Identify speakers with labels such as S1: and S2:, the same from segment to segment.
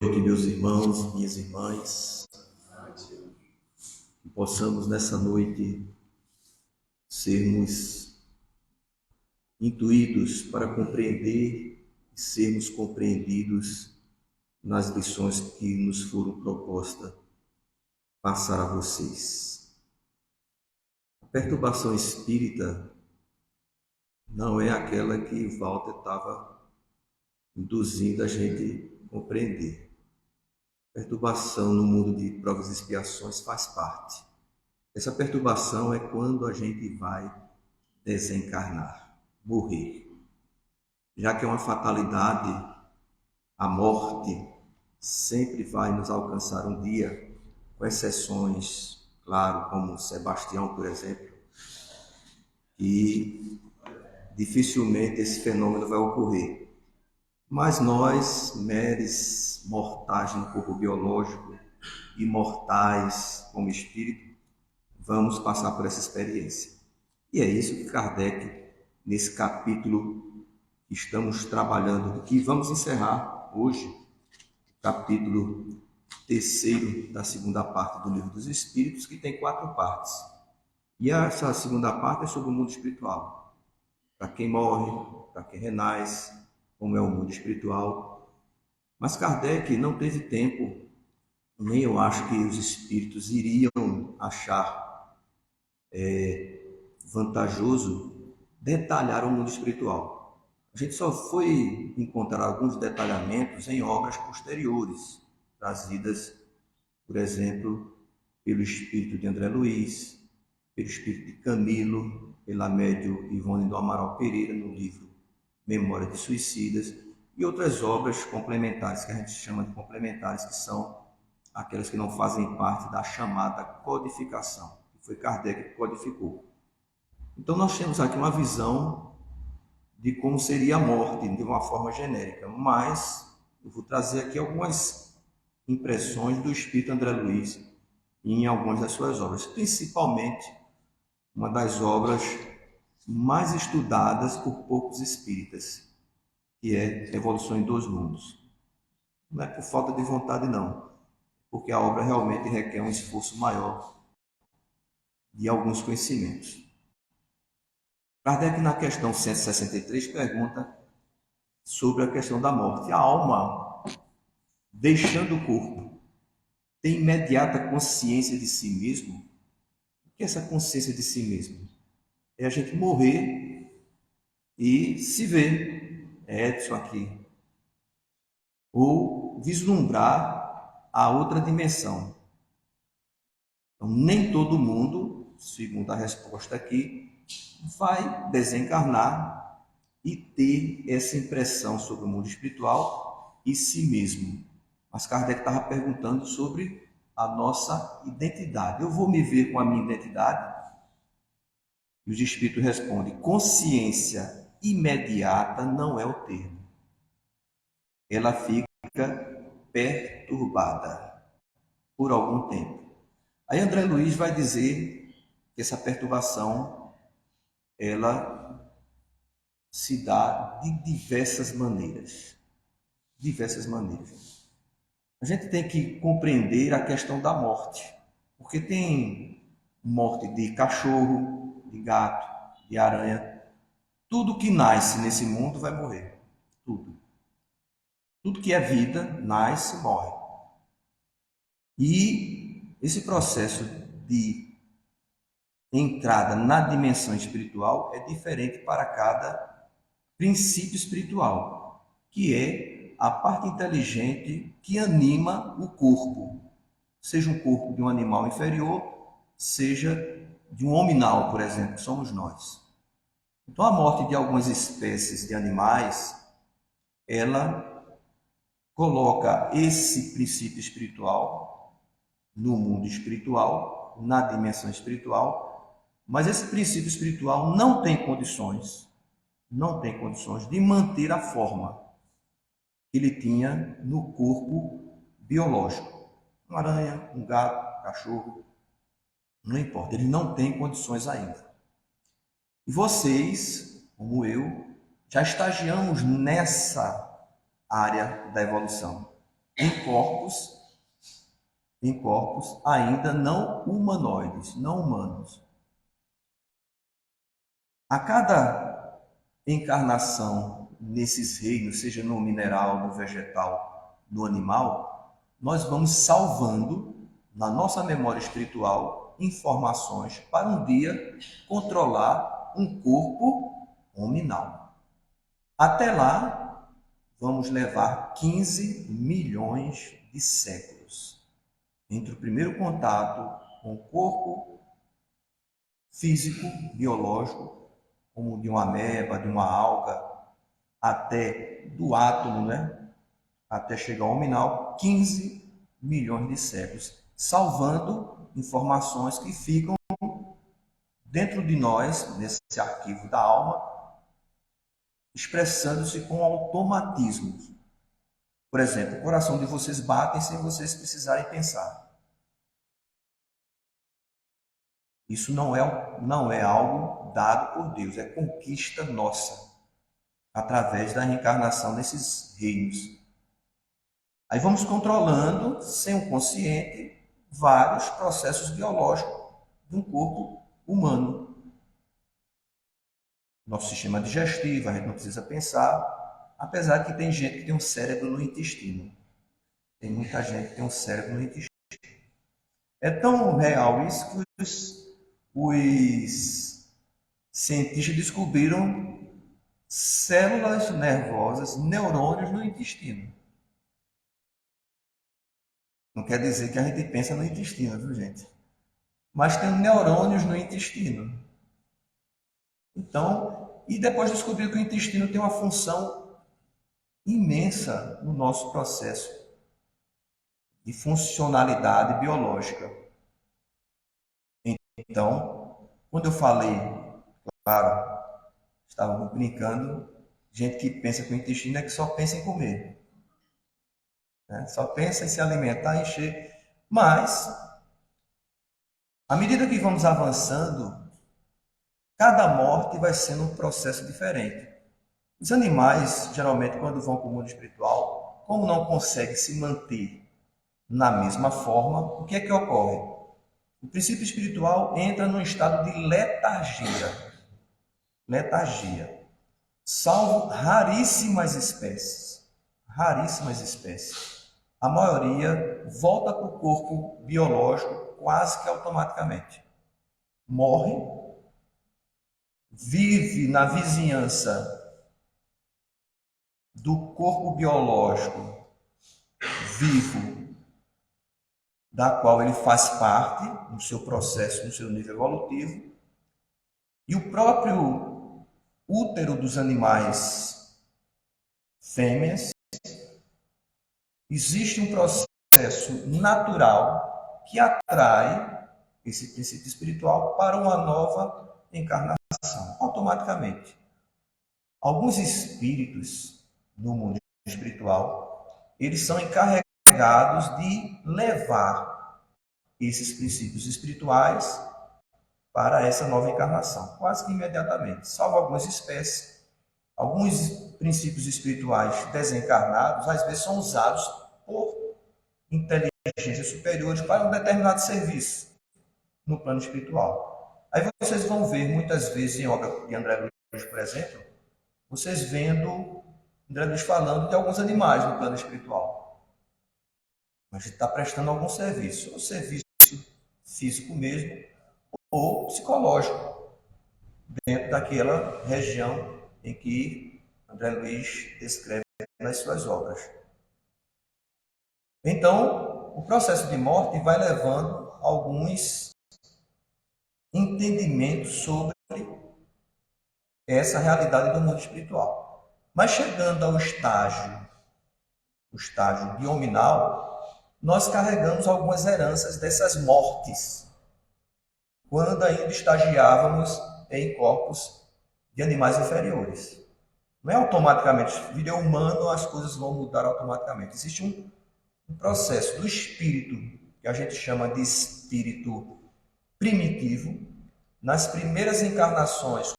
S1: noite, meus irmãos, minhas irmãs, que possamos nessa noite sermos intuídos para compreender e sermos compreendidos nas lições que nos foram propostas passar a vocês. A perturbação espírita não é aquela que Walter estava induzindo a gente a compreender. Perturbação no mundo de provas e expiações faz parte. Essa perturbação é quando a gente vai desencarnar, morrer. Já que é uma fatalidade, a morte sempre vai nos alcançar um dia, com exceções, claro, como Sebastião, por exemplo, e dificilmente esse fenômeno vai ocorrer. Mas nós, meros mortais no corpo biológico, imortais como espírito, vamos passar por essa experiência. E é isso que Kardec, nesse capítulo que estamos trabalhando, que vamos encerrar hoje, capítulo 3º da segunda parte do Livro dos Espíritos, que tem 4 partes. E essa segunda parte é sobre o mundo espiritual. Para quem morre, para quem renasce, como é o mundo espiritual. Mas Kardec não teve tempo, nem eu acho que os espíritos iriam achar vantajoso detalhar o mundo espiritual. A gente só foi encontrar alguns detalhamentos em obras posteriores, trazidas, por exemplo, pelo espírito de André Luiz, pelo espírito de Camilo, pela médium Ivone do Amaral Pereira, no livro Memória de Suicidas, e outras obras complementares, que a gente chama de complementares, que são aquelas que não fazem parte da chamada codificação, que foi Kardec que codificou. Então nós temos aqui uma visão de como seria a morte, de uma forma genérica, mas eu vou trazer aqui algumas impressões do espírito André Luiz em algumas das suas obras, principalmente uma das obras mais estudadas por poucos espíritas, que é Evolução em Dois Mundos. Não é por falta de vontade, não, porque a obra realmente requer um esforço maior de alguns conhecimentos. Kardec, na questão 163, pergunta sobre a questão da morte. A alma, deixando o corpo, tem imediata consciência de si mesmo? O que é essa consciência de si mesmo? É a gente morrer e se ver, Edson aqui, ou vislumbrar a outra dimensão. Então, nem todo mundo, segundo a resposta aqui, vai desencarnar e ter essa impressão sobre o mundo espiritual e si mesmo. Mas Kardec estava perguntando sobre a nossa identidade. Eu vou me ver com a minha identidade? E os espíritos respondem: consciência imediata não é o termo. Ela fica perturbada por algum tempo. Aí André Luiz vai dizer que essa perturbação ela se dá de diversas maneiras. Diversas maneiras. A gente tem que compreender a questão da morte, porque tem morte de cachorro, de gato, de aranha. Tudo que nasce nesse mundo vai morrer. Tudo. Tudo que é vida, nasce e morre. E esse processo de entrada na dimensão espiritual é diferente para cada princípio espiritual, que é a parte inteligente que anima o corpo, seja um corpo de um animal inferior, seja de um hominal, por exemplo, que somos nós. Então, a morte de algumas espécies de animais, ela coloca esse princípio espiritual no mundo espiritual, na dimensão espiritual, mas esse princípio espiritual não tem condições de manter a forma que ele tinha no corpo biológico. Uma aranha, um gato, um cachorro, não importa, ele não tem condições ainda. E vocês, como eu, já estagiamos nessa área da evolução. em corpos ainda não humanoides, não humanos. A cada encarnação nesses reinos, seja no mineral, no vegetal, no animal, nós vamos salvando na nossa memória espiritual informações para um dia controlar um corpo hominal. Até lá, vamos levar 15 milhões de séculos entre o primeiro contato com o corpo físico, biológico, como de uma ameba, de uma alga, até do átomo, né? Até chegar ao hominal, 15 milhões de séculos, salvando informações que ficam dentro de nós, nesse arquivo da alma, expressando-se com automatismos. Por exemplo, o coração de vocês bate sem vocês precisarem pensar. Isso não é algo dado por Deus, é conquista nossa, através da reencarnação nesses reinos. Aí vamos controlando, sem o consciente, vários processos biológicos de um corpo humano. Nosso sistema digestivo, a gente não precisa pensar, apesar que tem gente que tem um cérebro no intestino. Tem muita gente que tem um cérebro no intestino. É tão real isso que os cientistas descobriram células nervosas, neurônios no intestino. Não quer dizer que a gente pensa no intestino, viu, gente? Mas tem neurônios no intestino. Então, e depois descobriu que o intestino tem uma função imensa no nosso processo de funcionalidade biológica. Então, quando eu falei, claro, estávamos brincando, gente que pensa que o intestino é que só pensa em comer, né? Só pensa em se alimentar, encher. Mas, à medida que vamos avançando, cada morte vai sendo um processo diferente. Os animais, geralmente, quando vão para o mundo espiritual, como não conseguem se manter na mesma forma, o que é que ocorre? O princípio espiritual entra num estado de letargia. Letargia. Salvo raríssimas espécies. Raríssimas espécies. A maioria volta para o corpo biológico quase que automaticamente. Morre, vive na vizinhança do corpo biológico vivo, da qual ele faz parte no seu processo, no seu nível evolutivo, e o próprio útero dos animais fêmeas, existe um processo natural que atrai esse princípio espiritual para uma nova encarnação, automaticamente. Alguns espíritos no mundo espiritual, eles são encarregados de levar esses princípios espirituais para essa nova encarnação, quase que imediatamente, salvo algumas espécies. Alguns princípios espirituais desencarnados, às vezes, são usados por inteligências superiores para um determinado serviço no plano espiritual. Aí vocês vão ver, muitas vezes, em obra de André Luiz, por exemplo, vocês vendo André Luiz falando de alguns animais no plano espiritual. Mas ele está prestando algum serviço, ou serviço físico mesmo, ou psicológico, dentro daquela região em que André Luiz descreve nas suas obras. Então, o processo de morte vai levando alguns entendimentos sobre essa realidade do mundo espiritual. Mas chegando ao estágio biominal, nós carregamos algumas heranças dessas mortes, quando ainda estagiávamos em corpos de animais inferiores. Não é automaticamente, virei humano, as coisas vão mudar automaticamente. Existe um processo do espírito, que a gente chama de espírito primitivo. Nas primeiras encarnações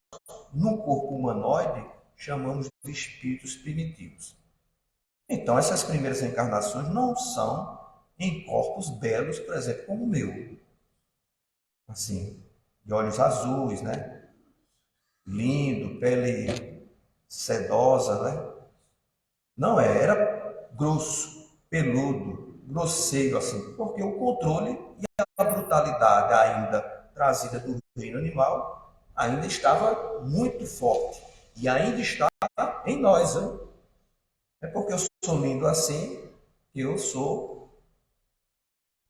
S1: no corpo humanoide, chamamos de espíritos primitivos. Então, essas primeiras encarnações não são em corpos belos, por exemplo, como o meu. Assim, de olhos azuis, né? Lindo, pele sedosa, né? Não é, era grosso, peludo, grosseiro, assim, porque o controle e a brutalidade ainda trazida do reino animal ainda estava muito forte. E ainda está em nós, né? É porque eu sou lindo assim que eu sou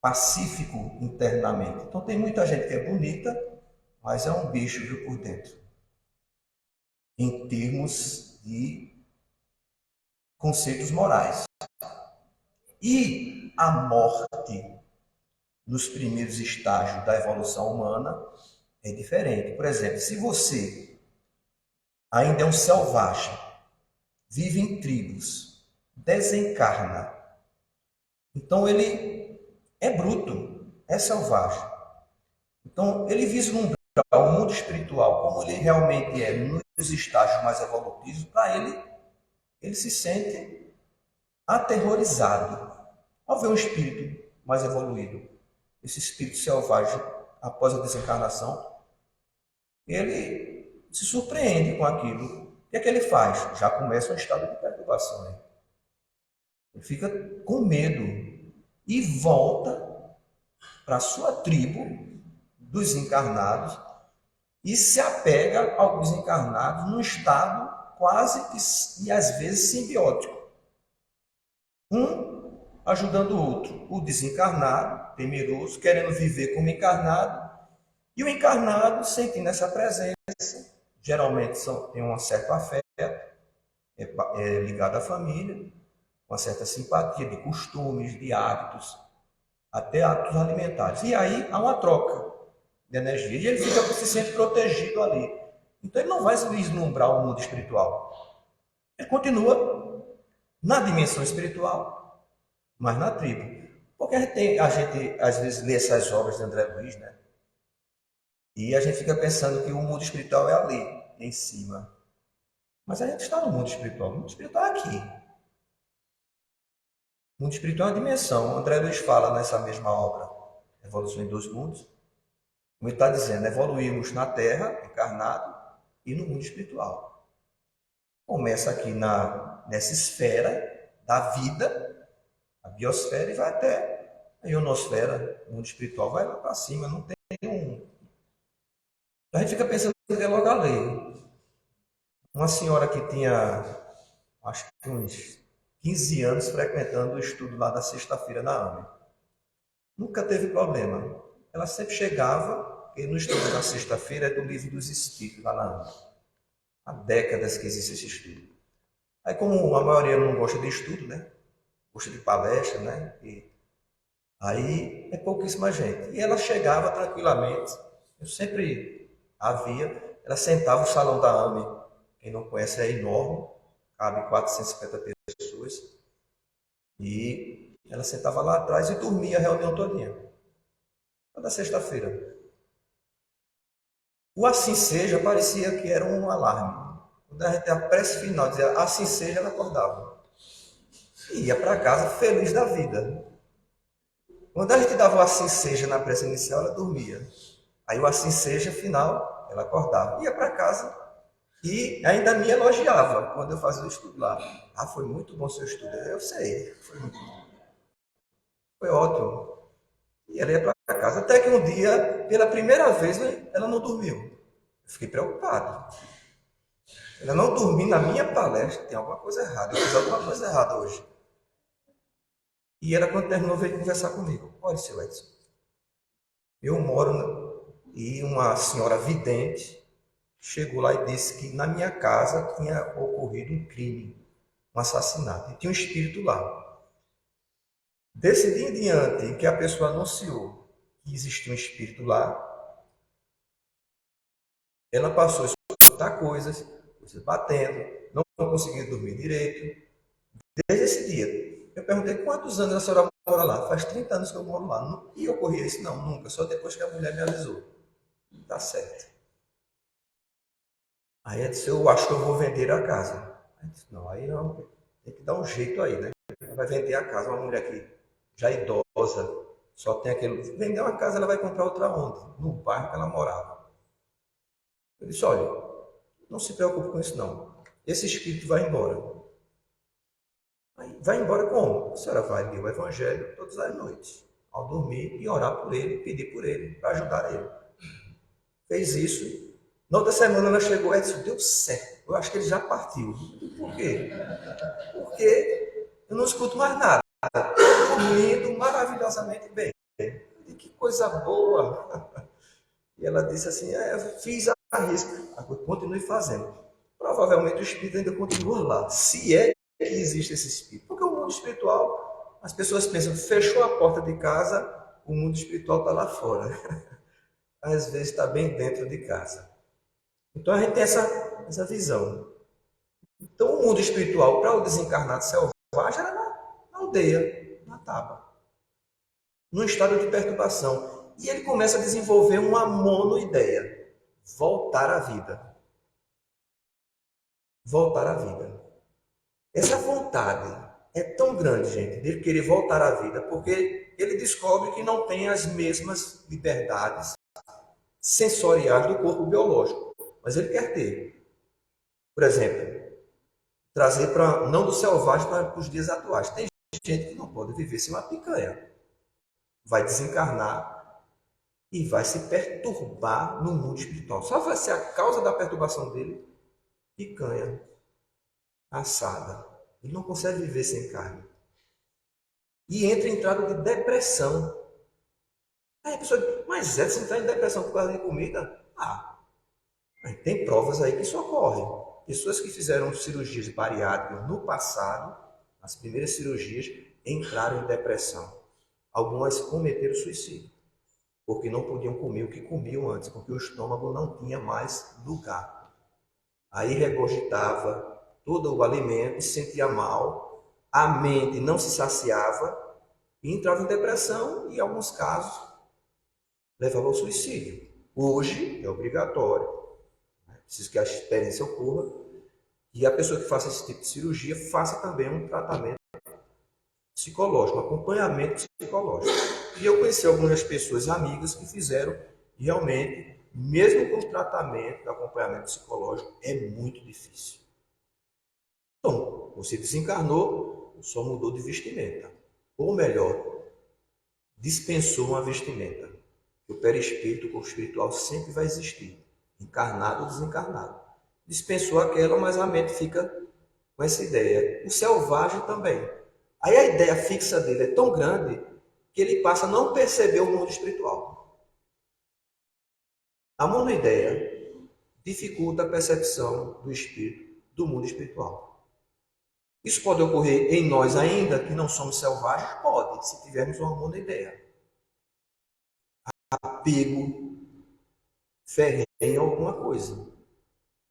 S1: pacífico internamente. Então tem muita gente que é bonita, mas é um bicho, viu, por dentro. Em termos de conceitos morais. E a morte nos primeiros estágios da evolução humana é diferente. Por exemplo, se você ainda é um selvagem, vive em tribos, desencarna, então ele é bruto, é selvagem. Então ele vislumbra o mundo espiritual como ele realmente é nos estágios mais evolutivos. Para ele se sente aterrorizado ao ver um espírito mais evoluído. Esse espírito selvagem, após a desencarnação, ele se surpreende com aquilo. O que é que ele faz? Já começa um estado de perturbação. Né? Ele fica com medo e volta para a sua tribo dos encarnados e se apega aos encarnados num estado quase que, e às vezes, simbiótico. Um ajudando o outro. O desencarnado, temeroso, querendo viver como encarnado, e o encarnado sentindo essa presença, geralmente tem um certo afeto, é ligado à família, uma certa simpatia de costumes, de hábitos, até hábitos alimentares. E aí há uma troca de energia e ele se sente protegido ali. Então ele não vai vislumbrar o mundo espiritual. Ele continua na dimensão espiritual, mas na tribo. Porque a gente às vezes lê essas obras de André Luiz, né? E a gente fica pensando que o mundo espiritual é ali, em cima. Mas a gente está no mundo espiritual. O mundo espiritual é aqui. O mundo espiritual é uma dimensão. O André Luiz fala nessa mesma obra, Evolução em Dois Mundos, como ele está dizendo, evoluímos na Terra, encarnado, e no mundo espiritual. Começa aqui nessa esfera da vida, a biosfera, e vai até a ionosfera, o mundo espiritual, vai lá para cima, não tem um. A gente fica pensando que é logo ali. Uma senhora que tinha, acho que uns 15 anos, frequentando o estudo lá da sexta-feira na AME. Nunca teve problema. Ela sempre chegava, e no estudo da sexta-feira é do Livro dos Espíritos, lá na AME. Há décadas que existe esse estudo. Aí, como a maioria não gosta de estudo, né? Gosta de palestra, né? Aí é pouquíssima gente. E ela chegava tranquilamente. Eu sempre a via. Ela sentava no salão da AME. Quem não conhece é enorme. Cabe 450 pessoas. E ela sentava lá atrás e dormia a reunião todinha. Toda sexta-feira. O assim seja parecia que era um alarme. Quando a gente a prece final dizia assim seja, ela acordava. E ia para casa feliz da vida. Quando a gente dava o assim seja na prece inicial, ela dormia. Aí o assim seja final, ela acordava. Ia para casa e ainda me elogiava quando eu fazia o estudo lá. Ah, foi muito bom seu estudo. Eu sei, foi muito bom. Foi ótimo. E ela ia para casa. Até que um dia, pela primeira vez, ela não dormiu. Eu fiquei preocupado. Ela não dormiu na minha palestra, tem alguma coisa errada. Eu fiz alguma coisa errada hoje. E ela, quando terminou, veio conversar comigo. Olha, seu Edson, eu moro e uma senhora vidente chegou lá e disse que na minha casa tinha ocorrido um crime, um assassinato. E tinha um espírito lá. Desse dia em diante em que a pessoa anunciou que existia um espírito lá, ela passou a escutar coisas batendo, não conseguia dormir direito. Desde esse dia, eu perguntei quantos anos a senhora mora lá. Faz 30 anos que eu moro lá. E ocorria isso? Não, nunca. Só depois que a mulher me avisou. Tá certo. Aí ela disse, eu acho que eu vou vender a casa. Aí disse, não, aí não. Tem que dar um jeito aí, né? Vai vender a casa, uma mulher que já é idosa, só tem aquele. Vender uma casa, ela vai comprar outra onde? No bairro que ela morava. Eu disse, olha, não se preocupe com isso não. Esse espírito vai embora. Vai embora como? A senhora vai ler o Evangelho todas as noites, ao dormir, e orar por ele, pedir por ele, para ajudar ele. Fez isso. Na outra semana ela chegou e disse, deu certo. Eu acho que ele já partiu. Por quê? Porque eu não escuto mais nada. Estou dormindo maravilhosamente bem. Que coisa boa. E ela disse assim, fiz a risca. Continue fazendo. Provavelmente o espírito ainda continua lá. Se é que existe esse espírito. Porque o mundo espiritual, as pessoas pensam, fechou a porta de casa, o mundo espiritual está lá fora. Às vezes está bem dentro de casa. Então a gente tem essa visão. Então o mundo espiritual, para o desencarnado selvagem, era na aldeia, na taba. Num estado de perturbação. E ele começa a desenvolver uma monoideia. Voltar à vida. Voltar à vida. Essa vontade é tão grande, gente, de ele querer voltar à vida, porque ele descobre que não tem as mesmas liberdades sensoriais do corpo biológico. Mas ele quer ter. Por exemplo, trazer para não do selvagem para os dias atuais. Tem gente que não pode viver sem uma picanha. Vai desencarnar e vai se perturbar no mundo espiritual. Só vai ser a causa da perturbação dele, picanha assada. Ele não consegue viver sem carne. E entra em estado de depressão. Aí a pessoa diz, mas é, se entrar em depressão por causa de comida? Tem provas aí que isso ocorre. Pessoas que fizeram cirurgias bariátricas no passado, as primeiras cirurgias, entraram em depressão. Algumas cometeram suicídio, porque não podiam comer o que comiam antes, porque o estômago não tinha mais lugar. Aí regurgitava todo o alimento, se sentia mal, a mente não se saciava, e entrava em depressão e, em alguns casos, levava ao suicídio. Hoje é obrigatório, preciso que a experiência ocorra, e a pessoa que faça esse tipo de cirurgia faça também um tratamento psicológico, um acompanhamento psicológico. E eu conheci algumas pessoas, amigas, que fizeram realmente, mesmo com o tratamento, acompanhamento psicológico, é muito difícil. Então, você desencarnou, só mudou de vestimenta. Ou melhor, dispensou uma vestimenta. O perispírito, o corpo espiritual, sempre vai existir, encarnado ou desencarnado. Dispensou aquela, mas a mente fica com essa ideia. O selvagem também. Aí a ideia fixa dele é tão grande que ele passa a não perceber o mundo espiritual. A monoideia dificulta a percepção do espírito do mundo espiritual. Isso pode ocorrer em nós ainda, que não somos selvagens? Pode, se tivermos uma monoideia. Apego ferrenho em alguma coisa.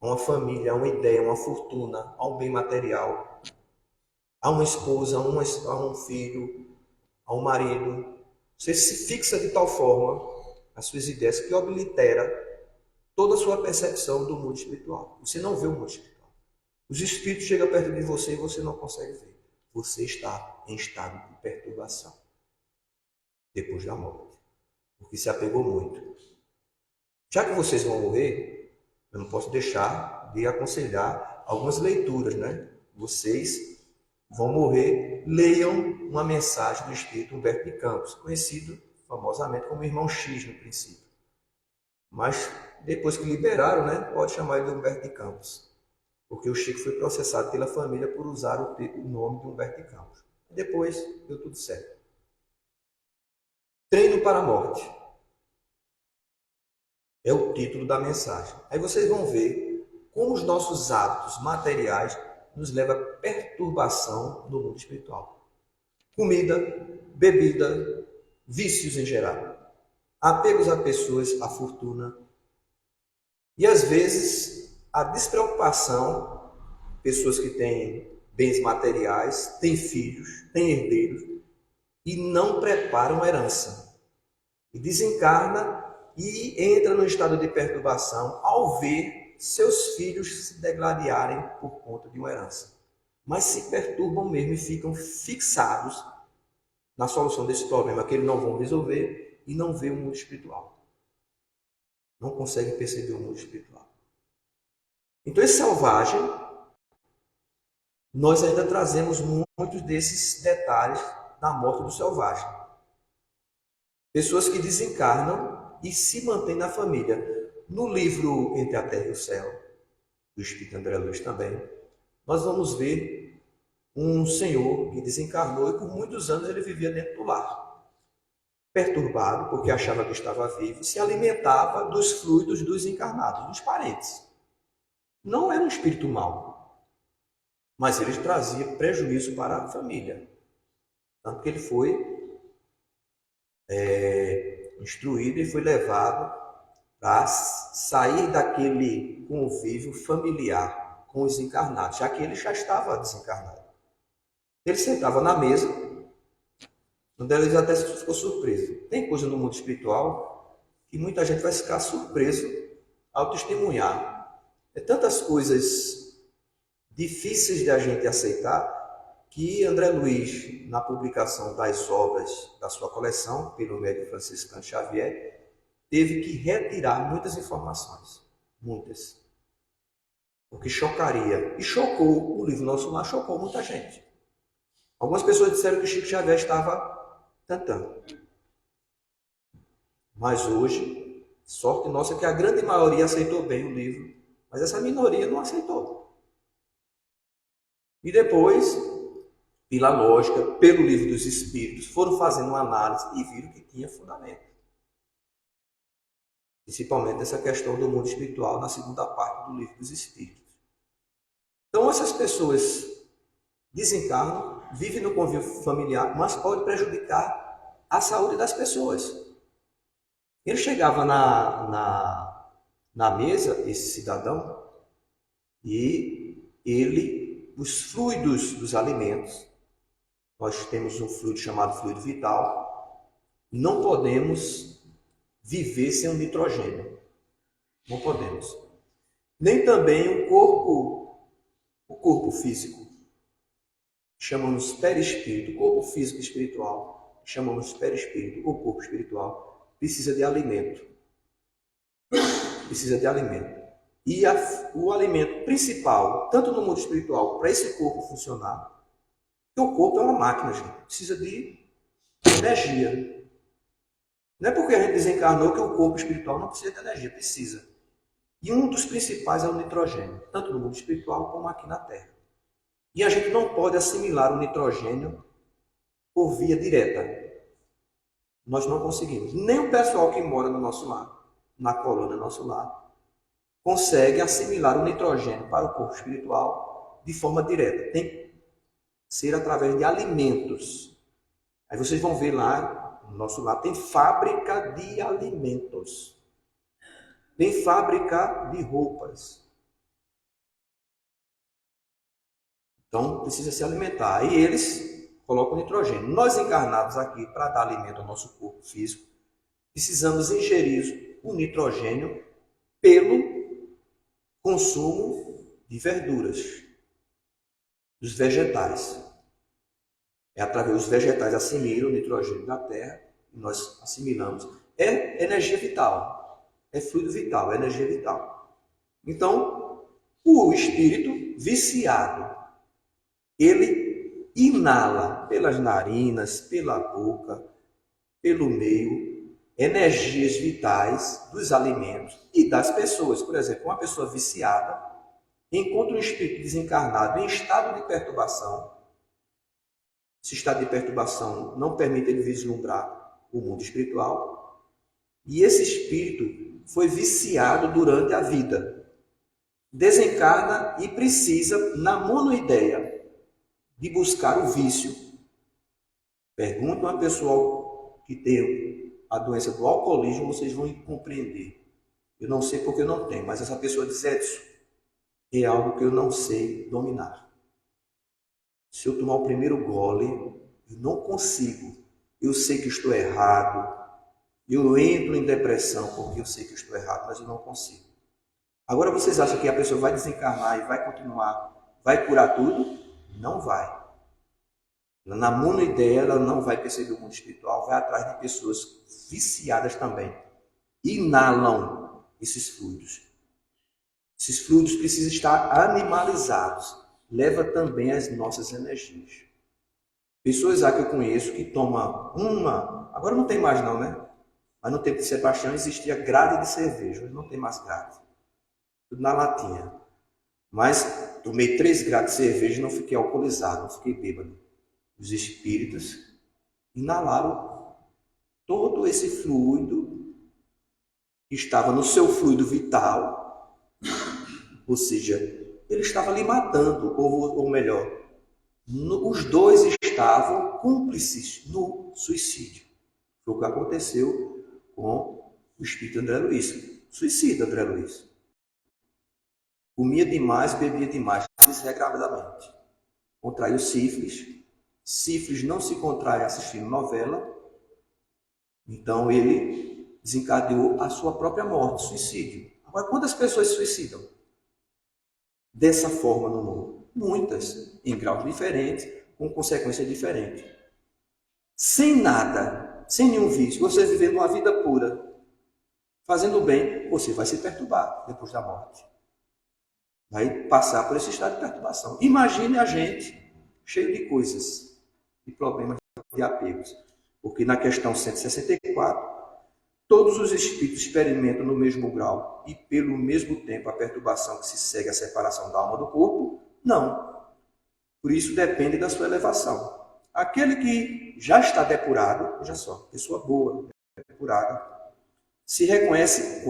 S1: A uma família, a uma ideia, a uma fortuna, a um bem material, a uma esposa, a um filho, a um marido. Você se fixa de tal forma as suas ideias que oblitera toda a sua percepção do mundo espiritual. Você não vê o mundo espiritual. Os espíritos chegam perto de você e você não consegue ver. Você está em estado de perturbação depois da morte, porque se apegou muito. Já que vocês vão morrer, eu não posso deixar de aconselhar algumas leituras, né? Vocês vão morrer, leiam uma mensagem do espírito Humberto de Campos, conhecido famosamente como Irmão X no princípio. Mas depois que liberaram, né, pode chamar ele de Humberto de Campos. Porque o Chico foi processado pela família por usar o nome de Humberto de Campos. Depois deu tudo certo. Treino para a morte. É o título da mensagem. Aí vocês vão ver como os nossos hábitos materiais nos levam a perturbação no mundo espiritual. Comida, bebida, vícios em geral. Apegos a pessoas, a fortuna. E às vezes a despreocupação, pessoas que têm bens materiais, têm filhos, têm herdeiros, e não preparam herança. E desencarna e entra no estado de perturbação ao ver seus filhos se degladiarem por conta de uma herança. mas se perturbam mesmo e ficam fixados na solução desse problema que eles não vão resolver e não vê o mundo espiritual. Não conseguem perceber o mundo espiritual. Então, esse selvagem, nós ainda trazemos muitos desses detalhes da morte do selvagem. Pessoas que desencarnam e se mantêm na família. No livro Entre a Terra e o Céu, do Espírito André Luiz também, nós vamos ver um senhor que desencarnou e por muitos anos ele vivia dentro do lar. Perturbado, porque achava que estava vivo, e se alimentava dos fluidos dos encarnados, dos parentes. Não era um espírito mau, mas ele trazia prejuízo para a família. Tanto que ele foi instruído e foi levado para sair daquele convívio familiar com os encarnados, já que ele já estava desencarnado. Ele sentava na mesa, onde ele até ficou surpreso. Tem coisa no mundo espiritual que muita gente vai ficar surpreso ao testemunhar. É tantas coisas difíceis de a gente aceitar que André Luiz, na publicação das obras da sua coleção, pelo médium Franciscano Xavier, teve que retirar muitas informações. Muitas. Porque chocaria. E chocou, o livro Nosso Lar chocou muita gente. Algumas pessoas disseram que Chico Xavier estava tentando. Mas hoje, sorte nossa que a grande maioria aceitou bem o livro, mas essa minoria não aceitou. E depois, pela lógica, pelo livro dos Espíritos, foram fazendo uma análise e viram que tinha fundamento. Principalmente essa questão do mundo espiritual na segunda parte do livro dos Espíritos. Então, essas pessoas desencarnam, vivem no convívio familiar, mas pode prejudicar a saúde das pessoas. Ele chegava na mesa, esse cidadão, e os fluidos dos alimentos, nós temos um fluido chamado fluido vital, não podemos viver sem o nitrogênio. Não podemos. Nem também o corpo físico. Chamamos perispírito. O corpo físico e espiritual, chamamos perispírito. O corpo espiritual precisa de alimento. Precisa de alimento. E o alimento principal, tanto no mundo espiritual, para esse corpo funcionar, porque o corpo é uma máquina, gente. Precisa de energia. Não é porque a gente desencarnou que o corpo espiritual não precisa de energia, precisa. E um dos principais é o nitrogênio, tanto no mundo espiritual como aqui na Terra. E a gente não pode assimilar o nitrogênio por via direta. Nós não conseguimos. Nem o pessoal que mora no nosso lar, na colônia do nosso lar, consegue assimilar o nitrogênio para o corpo espiritual de forma direta. Tem que ser através de alimentos. Aí vocês vão ver lá, no nosso lar, tem fábrica de alimentos. Tem fábrica de roupas. Então, precisa se alimentar. E eles colocam nitrogênio. Nós encarnados aqui, para dar alimento ao nosso corpo físico, precisamos ingerir o nitrogênio pelo consumo de verduras, dos vegetais. É através dos vegetais assimilam o nitrogênio da terra e nós assimilamos. É energia vital, é fluido vital, é energia vital. Então, o espírito viciado, ele inala pelas narinas, pela boca, pelo meio, energias vitais dos alimentos e das pessoas. Por exemplo, uma pessoa viciada encontra um espírito desencarnado em estado de perturbação. Esse estado de perturbação não permite ele vislumbrar o mundo espiritual. E esse espírito foi viciado durante a vida. Desencarna e precisa, na monoideia, de buscar o vício. Pergunta a uma pessoa que tem a doença do alcoolismo, vocês vão compreender. Eu não sei porque eu não tenho, mas essa pessoa diz, Edson, é algo que eu não sei dominar. Se eu tomar o primeiro gole, eu não consigo. Eu sei que estou errado. Eu entro em depressão porque eu sei que estou errado, mas eu não consigo. Agora vocês acham que a pessoa vai desencarnar e vai continuar, vai curar tudo? Não vai. Na monoideia, ela não vai perceber o mundo espiritual, vai atrás de pessoas viciadas também. Inalam esses fluidos. Esses fluidos precisam estar animalizados. Leva também as nossas energias. Pessoas que eu conheço que tomam agora não tem mais não, né? Mas no tempo de Sebastião existia grade de cerveja, hoje não tem mais grade. Tudo na latinha. Mas tomei 3 grades de cerveja e não fiquei alcoolizado, não fiquei bêbado. Os espíritos inalaram todo esse fluido que estava no seu fluido vital, ou seja, ele estava lhe matando, ou melhor, os dois estavam cúmplices no suicídio. Foi o que aconteceu com o espírito André Luiz. Suicida André Luiz. Comia demais, bebia demais, desregradamente. Contraiu sífilis. Sífilis não se contrai assistindo novela. Então ele desencadeou a sua própria morte, suicídio. Agora, quantas pessoas se suicidam dessa forma no mundo? Muitas, em graus diferentes, com consequências diferentes. Sem nada, sem nenhum vício, você vivendo uma vida pura, fazendo bem, você vai se perturbar depois da morte. Vai passar por esse estado de perturbação. Imagine a gente cheio de coisas, de problemas, de apegos. Porque na questão 164, todos os espíritos experimentam no mesmo grau e pelo mesmo tempo a perturbação que se segue à separação da alma do corpo? Não. Por isso depende da sua elevação. Aquele que já está depurado, veja só, pessoa boa, depurada, se reconhece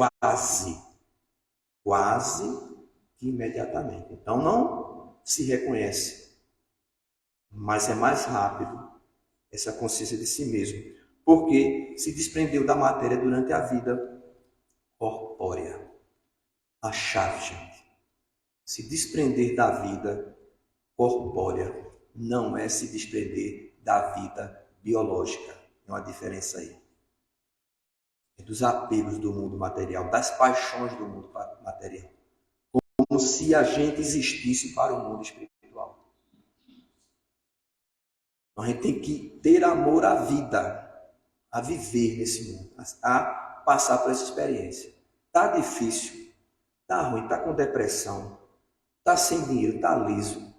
S1: quase imediatamente. Então não se reconhece, mas é mais rápido essa consciência de si mesmo, porque se desprendeu da matéria durante a vida corpórea. A chave, gente. Se desprender da vida corpórea não é se desprender da vida biológica. Tem uma diferença aí. É dos apegos do mundo material, das paixões do mundo material. Como se a gente existisse para o mundo espiritual. A gente tem que ter amor à vida, a viver nesse mundo, a passar por essa experiência. Está difícil, está ruim, está com depressão, está sem dinheiro, está liso,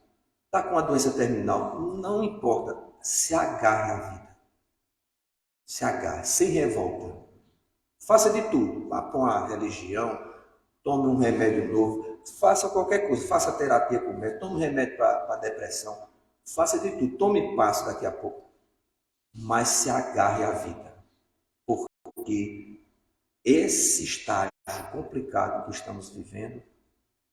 S1: está com uma doença terminal, não importa, se agarre à vida. Se agarre, sem revolta. Faça de tudo, vá para uma religião, tome um remédio novo, faça qualquer coisa, faça terapia com o médico, tome um remédio para depressão, faça de tudo, tome passo daqui a pouco, mas se agarre à vida, porque esse estágio complicado que estamos vivendo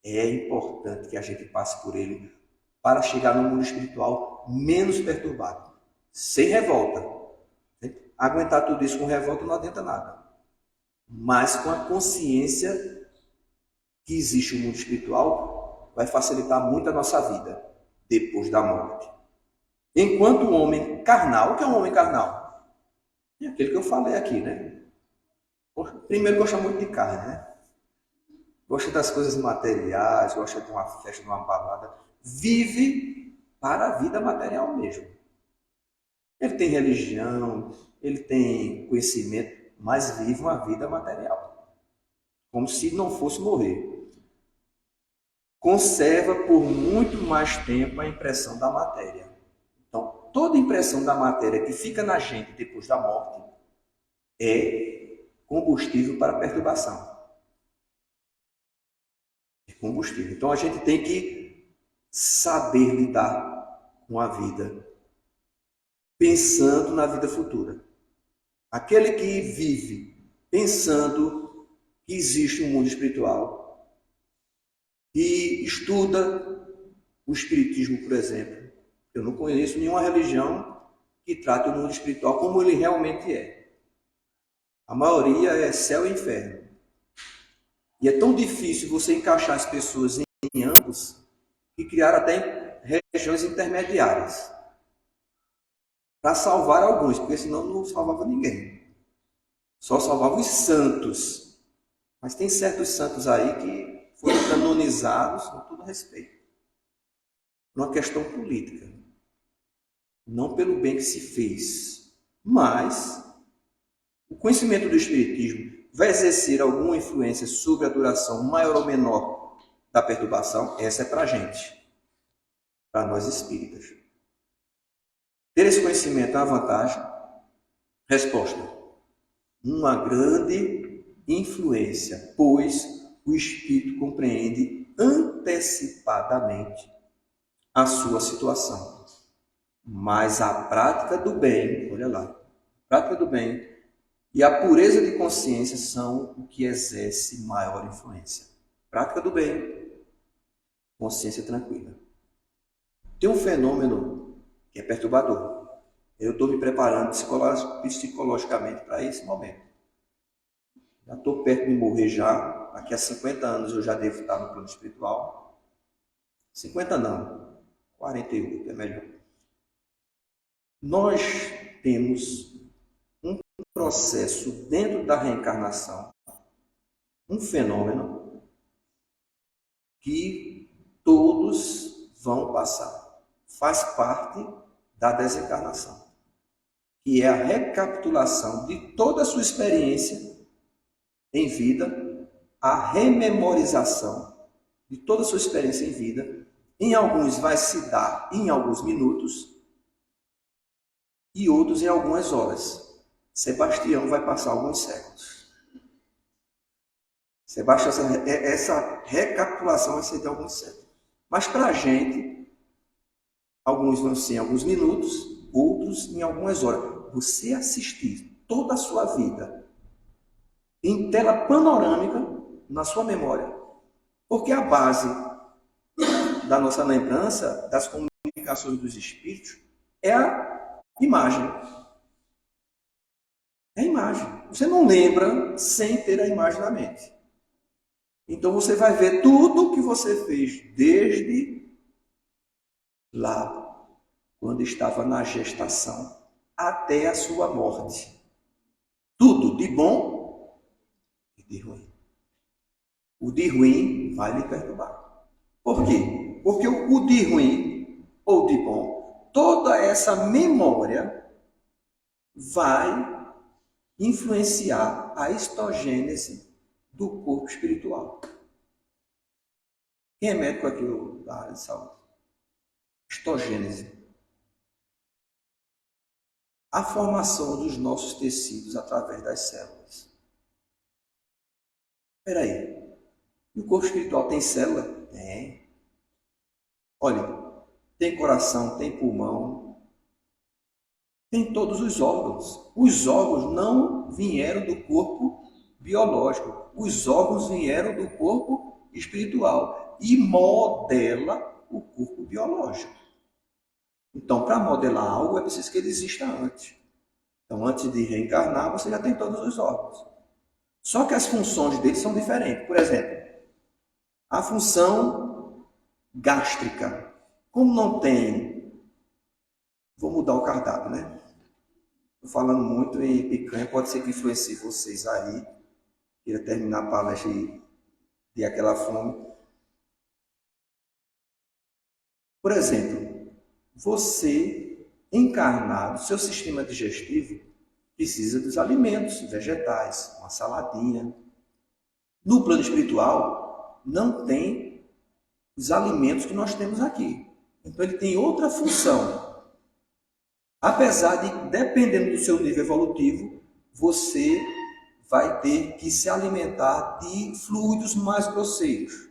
S1: é importante que a gente passe por ele para chegar no mundo espiritual menos perturbado, sem revolta. Aguentar tudo isso com revolta não adianta nada, mas com a consciência que existe o mundo espiritual vai facilitar muito a nossa vida depois da morte. Enquanto o homem carnal, o que é um homem carnal? É aquele que eu falei aqui, né? Primeiro gosta muito de carne, né? Gosta das coisas materiais, gosta de uma festa, de uma balada. Vive para a vida material mesmo. Ele tem religião, ele tem conhecimento, mas vive uma vida material. Como se não fosse morrer. Conserva por muito mais tempo a impressão da matéria. Então, toda impressão da matéria que fica na gente depois da morte é combustível para a perturbação. É combustível. Então, a gente tem que saber lidar com a vida, pensando na vida futura. Aquele que vive pensando que existe um mundo espiritual, e estuda o espiritismo, por exemplo. Eu não conheço nenhuma religião que trate o mundo espiritual como ele realmente é. A maioria é céu e inferno. E é tão difícil você encaixar as pessoas em ambos que criaram até regiões intermediárias para salvar alguns, porque senão não salvava ninguém. Só salvava os santos. Mas tem certos santos aí que foram canonizados com todo respeito. por uma questão política, não pelo bem que se fez. Mas o conhecimento do Espiritismo vai exercer alguma influência sobre a duração maior ou menor da perturbação? Essa é para a gente, para nós espíritas. Ter esse conhecimento é uma vantagem? Resposta: uma grande influência, pois o espírito compreende antecipadamente a sua situação. Mas a prática do bem, olha lá, a prática do bem e a pureza de consciência são o que exerce maior influência. Prática do bem, consciência tranquila. Tem um fenômeno que é perturbador. Eu estou me preparando psicologicamente para esse momento. Já estou perto de morrer já. Daqui a 50 anos eu já devo estar no plano espiritual. 50 não, 48 é melhor. Nós temos um processo dentro da reencarnação, um fenômeno que todos vão passar. Faz parte da desencarnação, que é a recapitulação de toda a sua experiência em vida, a rememorização de toda a sua experiência em vida. Em alguns vai se dar em alguns minutos e outros em algumas horas. Sebastião vai passar alguns séculos. Sebastião, essa recapitulação vai ser de alguns séculos. Mas para a gente, alguns vão ser em alguns minutos, outros em algumas horas. Você assistir toda a sua vida em tela panorâmica na sua memória. Porque a base da nossa lembrança, das comunicações dos espíritos, é a imagem. É a imagem. Você não lembra sem ter a imagem na mente. Então você vai ver tudo que você fez desde lá, quando estava na gestação, até a sua morte. Tudo de bom e de ruim. O de ruim vai lhe perturbar. Por quê? Porque o de ruim ou de bom, toda essa memória vai influenciar a histogênese do corpo espiritual. Quem é médico aqui da área de saúde? Histogênese. A formação dos nossos tecidos através das células. Espera aí. E o corpo espiritual tem célula? Tem. Olha, tem coração, tem pulmão, tem todos os órgãos. Os órgãos não vieram do corpo biológico. Os órgãos vieram do corpo espiritual e modela o corpo biológico. Então, para modelar algo, é preciso que ele exista antes. Então, antes de reencarnar, você já tem todos os órgãos. Só que as funções deles são diferentes. Por exemplo, a função gástrica. Como não tem... Vou mudar o cardápio, né? Estou falando muito em picanha, pode ser que influencie vocês aí. Queira terminar a palestra e ter aquela fome. Por exemplo, você encarnado, seu sistema digestivo precisa dos alimentos vegetais, uma saladinha. No plano espiritual, não tem os alimentos que nós temos aqui. Então, ele tem outra função. Apesar de, dependendo do seu nível evolutivo, você vai ter que se alimentar de fluidos mais grosseiros.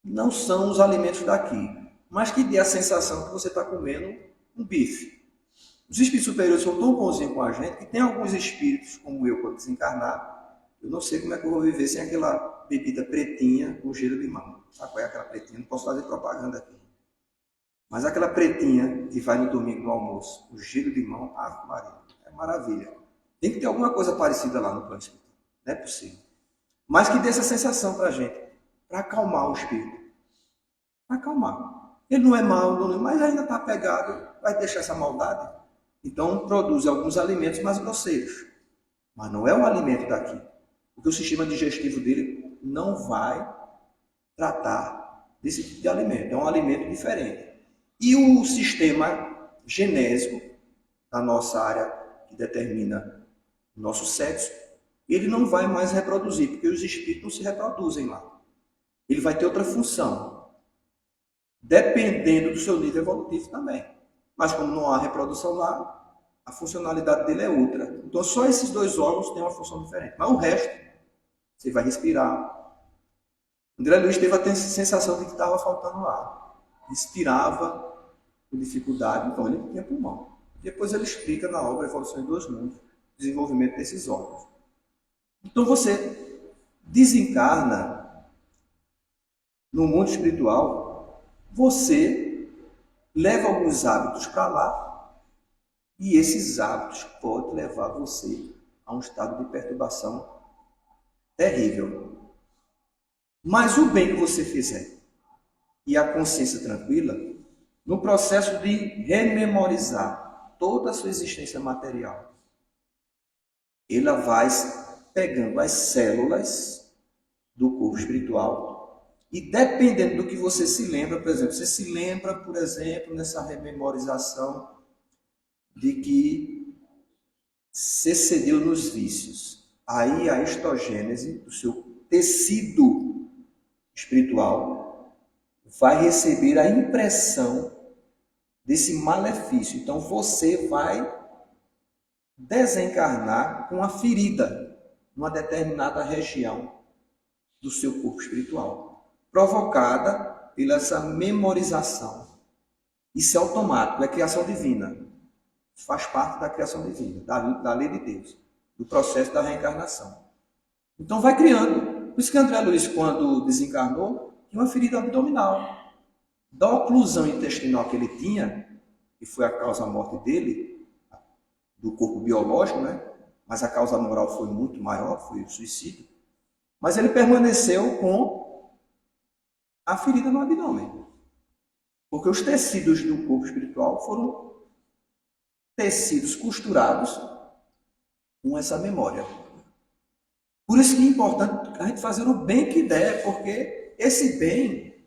S1: Não são os alimentos daqui, mas que dê a sensação que você está comendo um bife. Os espíritos superiores são tão bonzinhos com a gente que tem alguns espíritos, como eu, quando desencarnar, eu não sei como é que eu vou viver sem aquela bebida pretinha com gelo de limão. Sabe qual é aquela pretinha? Não posso fazer propaganda aqui. Mas aquela pretinha que vai no domingo no almoço, o gelo de limão, Maria, é maravilha. Tem que ter alguma coisa parecida lá no plano espiritual. Não é possível. Mas que dê essa sensação para a gente, para acalmar o espírito. Para acalmar. Ele não é mau, mas ainda está apegado, vai deixar essa maldade. Então, produz alguns alimentos mais grosseiros. Mas não é um alimento daqui. Porque o sistema digestivo dele não vai tratar desse tipo de alimento. É um alimento diferente. E o sistema genésico da nossa área que determina o nosso sexo, ele não vai mais reproduzir, porque os espíritos não se reproduzem lá. Ele vai ter outra função, dependendo do seu nível evolutivo também. Mas como não há reprodução lá, a funcionalidade dele é outra. Então só esses dois órgãos têm uma função diferente. Mas o resto, você vai respirar. André Luiz teve a sensação de que estava faltando ar. Respirava com dificuldade, então ele tinha pulmão. Depois ele explica na obra Evolução em Dois Mundos, o desenvolvimento desses órgãos. Então você desencarna no mundo espiritual, você leva alguns hábitos para lá e esses hábitos podem levar você a um estado de perturbação terrível. Mas o bem que você fizer e a consciência tranquila, no processo de rememorizar toda a sua existência material, ela vai pegando as células do corpo espiritual e dependendo do que você se lembra, por exemplo, você se lembra, por exemplo, nessa rememorização de que você cedeu nos vícios. Aí a histogênese do seu tecido espiritual vai receber a impressão desse malefício. Então você vai desencarnar com a ferida numa determinada região do seu corpo espiritual, provocada pela essa memorização. Isso é automático, é criação divina. Faz parte da criação divina, da lei de Deus, do processo da reencarnação. Então vai criando. Por isso que André Luiz, quando desencarnou, tinha uma ferida abdominal. Da oclusão intestinal que ele tinha, que foi a causa da morte dele, do corpo biológico, né? Mas a causa moral foi muito maior, foi o suicídio. Mas ele permaneceu com a ferida no abdômen. Porque os tecidos do corpo espiritual foram tecidos costurados com essa memória. Por isso que é importante a gente fazer o bem que der, porque esse bem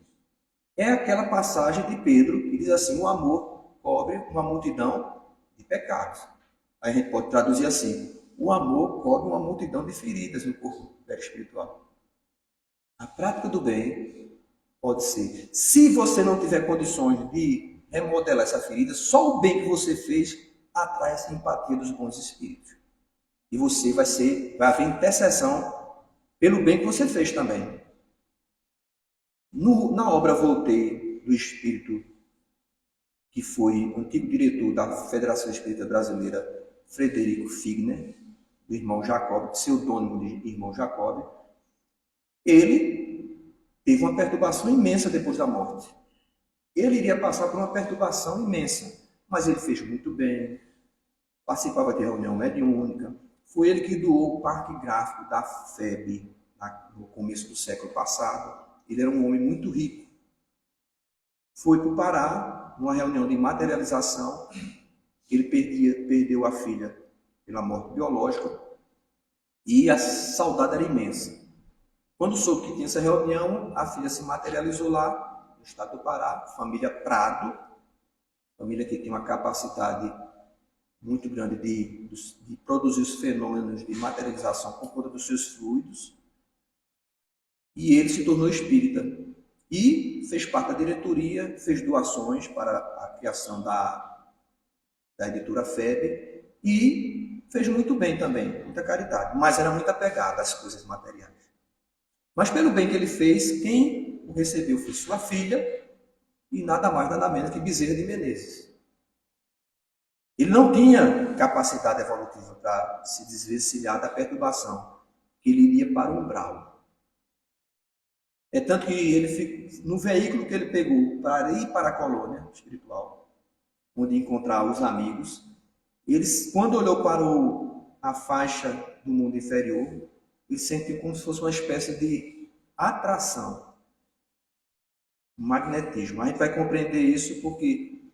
S1: é aquela passagem de Pedro que diz assim, o amor cobre uma multidão de pecados. Aí a gente pode traduzir assim, o amor cobre uma multidão de feridas no corpo espiritual. A prática do bem pode ser, se você não tiver condições de remodelar essa ferida, só o bem que você fez atrai a simpatia dos bons espíritos. E você vai haver intercessão pelo bem que você fez também. Na obra Voltei, do espírito que foi o antigo diretor da Federação Espírita Brasileira, Frederico Figner, do irmão Jacob, pseudônimo de irmão Jacob, ele teve uma perturbação imensa depois da morte. Ele iria passar por uma perturbação imensa, mas ele fez muito bem, participava de reunião mediúnica, foi ele que doou o parque gráfico da FEB no começo do século passado. Ele era um homem muito rico. Foi para o Pará, numa reunião de materialização, ele perdeu a filha pela morte biológica e a saudade era imensa. Quando soube que tinha essa reunião, a filha se materializou lá, no estado do Pará, família Prado, família que tem uma capacidade muito grande de produzir os fenômenos de materialização por conta dos seus fluidos. E ele se tornou espírita e fez parte da diretoria, fez doações para a criação da editora FEB e fez muito bem também, muita caridade, mas era muito apegado às coisas materiais. Mas pelo bem que ele fez, quem o recebeu foi sua filha e nada mais, nada menos que Bezerra de Menezes. Ele não tinha capacidade evolutiva para se desvencilhar da perturbação, que ele iria para o umbral. É tanto que ele, no veículo que ele pegou para ir para a colônia espiritual, onde encontrar os amigos, quando olhou para a faixa do mundo inferior, ele sentiu como se fosse uma espécie de atração, um magnetismo. A gente vai compreender isso porque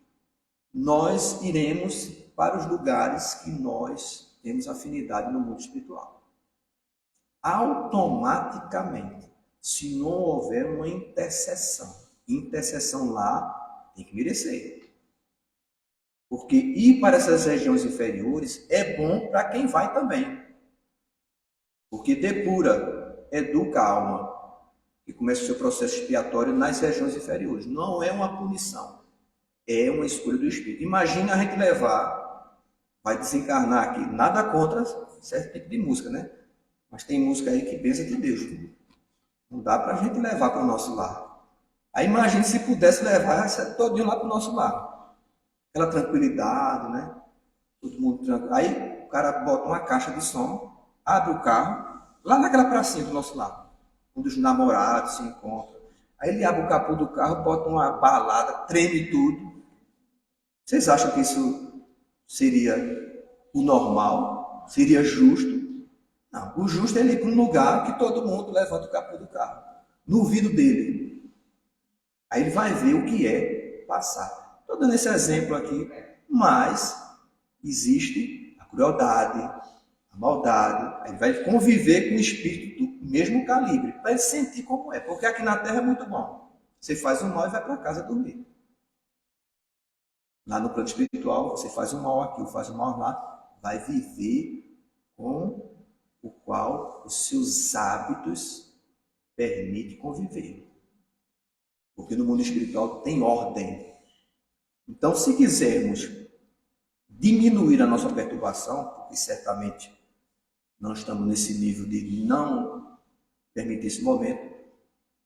S1: nós iremos para os lugares que nós temos afinidade no mundo espiritual. Automaticamente, se não houver uma intercessão. intercessão lá tem que merecer. Porque ir para essas regiões inferiores é bom para quem vai também. Porque depura, educa a alma e começa o seu processo expiatório nas regiões inferiores. Não é uma punição, é uma escolha do Espírito. Imagina a gente levar, vai desencarnar aqui, nada contra certo tipo de música, né? Mas tem música aí que pensa que Deus. Não dá para a gente levar para o nosso lar. Aí imagine se pudesse levar todinho lá para o nosso lar. Aquela tranquilidade, né? Todo mundo tranquilo. Aí o cara bota uma caixa de som, abre o carro, lá naquela pracinha do nosso lar, onde os namorados se encontram. Aí ele abre o capô do carro, bota uma balada, treme tudo. Vocês acham que isso seria o normal? Seria justo? Não. O justo é ele ir para um lugar que todo mundo levanta o capô do carro, no ouvido dele. Aí ele vai ver o que é passar. Estou dando esse exemplo aqui, mas existe a crueldade, a maldade. Aí ele vai conviver com o espírito do mesmo calibre, para ele sentir como é. Porque aqui na Terra é muito bom. Você faz o mal e vai para casa dormir. Lá no plano espiritual, você faz o mal aqui, ou faz o mal lá, vai viver com o qual os seus hábitos permitem conviver. Porque no mundo espiritual tem ordem. Então, se quisermos diminuir a nossa perturbação, porque certamente não estamos nesse nível de não permitir esse momento,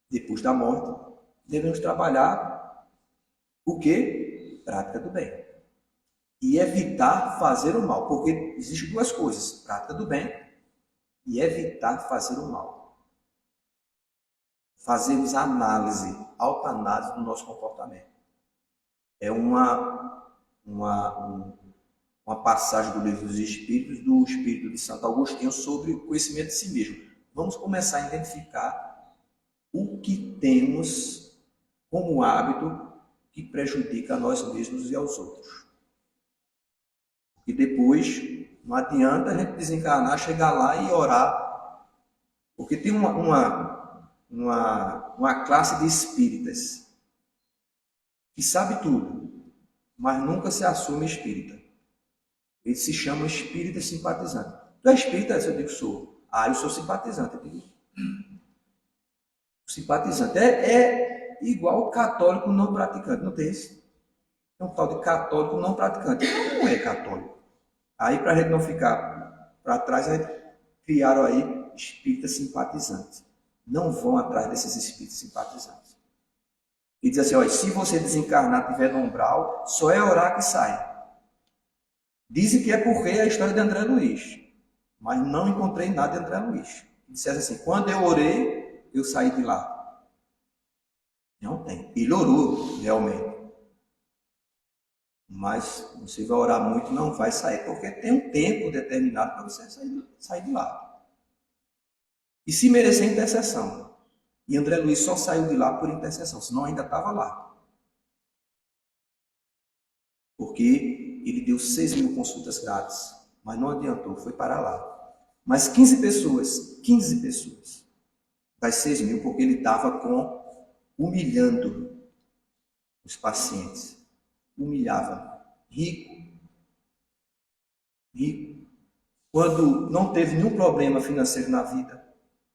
S1: depois da morte, devemos trabalhar o quê? Prática do bem. E evitar fazer o mal, porque existem duas coisas, prática do bem e evitar fazer o mal. Fazemos análise, autoanálise do nosso comportamento. É uma passagem do Livro dos Espíritos, do Espírito de Santo Agostinho, sobre o conhecimento de si mesmo. Vamos começar a identificar o que temos como hábito que prejudica a nós mesmos e aos outros. E depois, não adianta a gente desencarnar, chegar lá e orar, porque tem uma classe de espíritas que sabe tudo, mas nunca se assume espírita. Eles se chamam espírita simpatizante. Tu é espírita? Eu digo, sou. Ah, eu sou simpatizante. Eu digo, simpatizante. É igual católico não praticante. Não tem isso? É um tal de católico não praticante. Não é católico. Aí, para a gente não ficar para trás, a gente criaram aí espíritas simpatizantes. Não vão atrás desses espíritos simpatizantes. E diz assim, olha, se você desencarnar, tiver no umbral, só é orar que sai. Dizem que é porque é a história de André Luiz, mas não encontrei nada de André Luiz. Dissesse assim, quando eu orei, eu saí de lá. Não tem. Ele orou, realmente. Mas você vai orar muito, não vai sair, porque tem um tempo determinado para você sair de lá. E se merecer intercessão. E André Luiz só saiu de lá por intercessão, senão ainda estava lá. Porque ele deu 6.000 consultas grátis, mas não adiantou, foi para lá. Mas 15 pessoas das 6.000, porque ele estava humilhando os pacientes. Humilhava. Rico. Quando não teve nenhum problema financeiro na vida,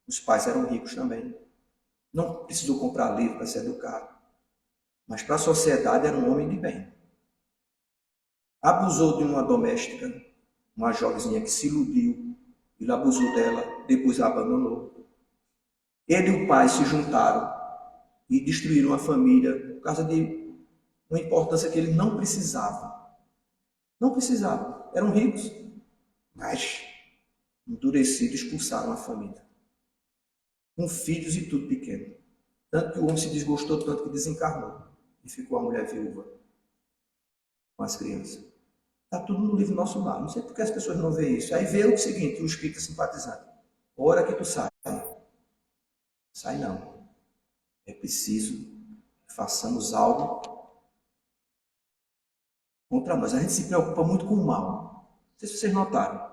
S1: os pais eram ricos também. Não precisou comprar livro para se educar. Mas para a sociedade era um homem de bem. Abusou de uma doméstica, uma jovenzinha que se iludiu. Ele abusou dela, depois a abandonou. Ele e o pai se juntaram e destruíram a família por causa de uma importância que ele não precisava. Não precisava. Eram ricos, mas endurecidos, expulsaram a família. Com filhos e tudo pequeno. Tanto que o homem se desgostou tanto que desencarnou. E ficou a mulher viúva com as crianças. Está tudo no livro Nosso Lar. Não sei porque as pessoas não veem isso. Aí vê o seguinte, o espírito simpatizante. Hora que tu sai. Sai não. É preciso que façamos algo contra nós. A gente se preocupa muito com o mal. Não sei se vocês notaram.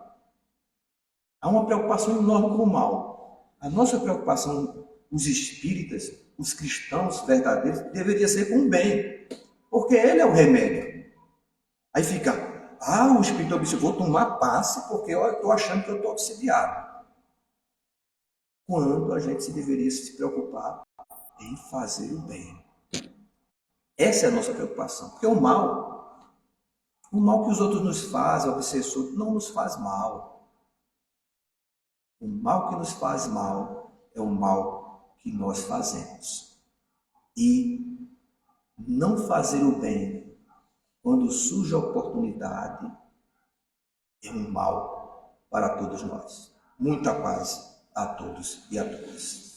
S1: Há uma preocupação enorme com o mal. A nossa preocupação os espíritas, os cristãos verdadeiros, deveria ser com o bem, porque ele é o remédio. Aí fica, o espírito obsediado, vou tomar passe porque eu estou achando que eu estou obsediado. Quando a gente deveria se preocupar em fazer o bem. Essa é a nossa preocupação, porque o mal que os outros nos fazem, o obsessor, não nos faz mal. O mal que nos faz mal é o mal que nós fazemos. E não fazer o bem quando surge a oportunidade é um mal para todos nós. Muita paz a todos e a todas.